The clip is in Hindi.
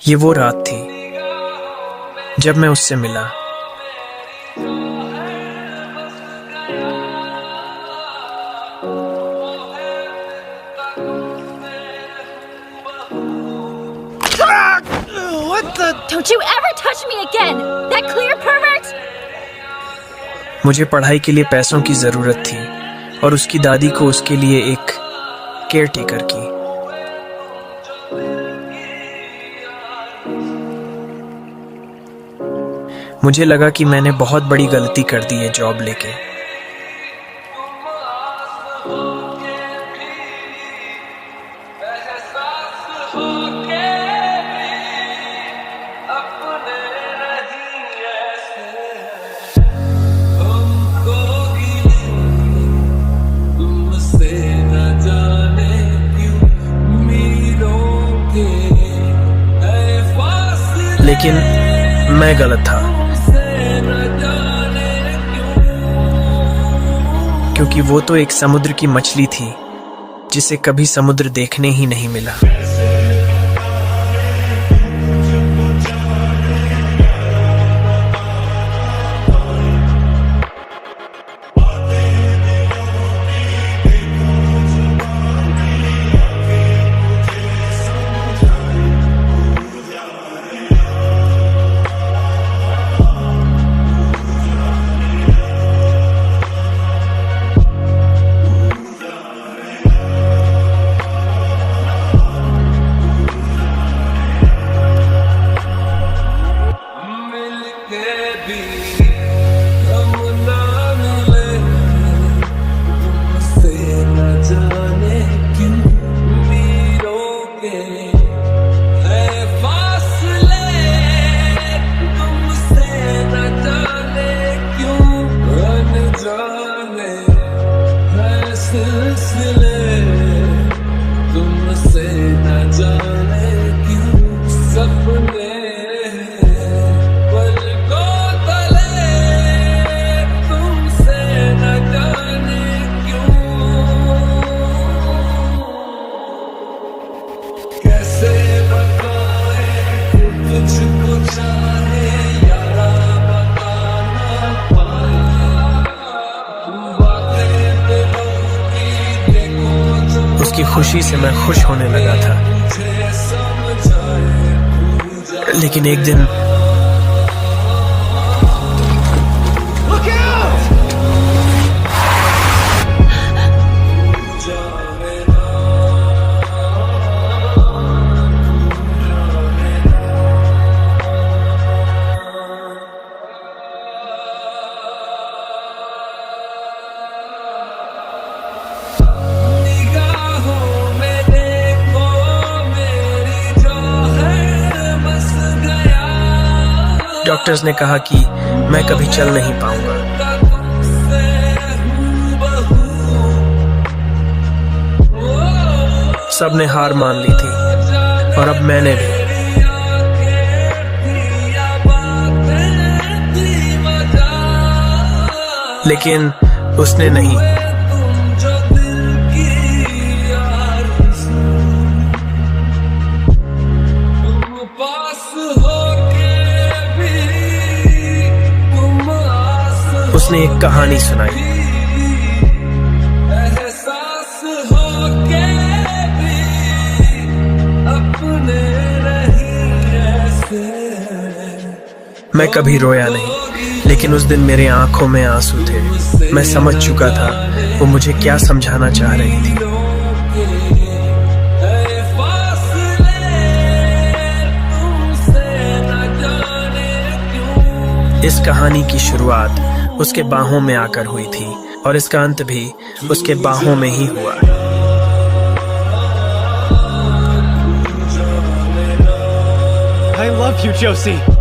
ये वो रात थी जब मैं उससे मिला। What the? Don't you ever touch me again! That clear, pervert? मुझे पढ़ाई के लिए पैसों की जरूरत थी और उसकी दादी को उसके लिए एक केयरटेकर की। मुझे लगा कि मैंने बहुत बड़ी गलती कर दी है जॉब लेके। लेकिन मैं गलत था, क्योंकि वो तो एक समुद्र की मछली थी जिसे कभी समुद्र देखने ही नहीं मिला। उसकी खुशी से मैं खुश होने लगा था, लेकिन एक दिन डॉक्टर्स ने कहा कि मैं कभी चल नहीं पाऊंगा। सबने हार मान ली थी और अब मैंने भी। लेकिन उसने नहीं। उसने एक कहानी सुनाई। मैं कभी रोया नहीं, लेकिन उस दिन मेरे आंखों में आंसू थे। मैं समझ चुका था वो मुझे क्या समझाना चाह रही थी। इस कहानी की शुरुआत उसके बाहों में आकर हुई थी और इसका अंत भी उसके बाहों में ही हुआ। I love you, Josie.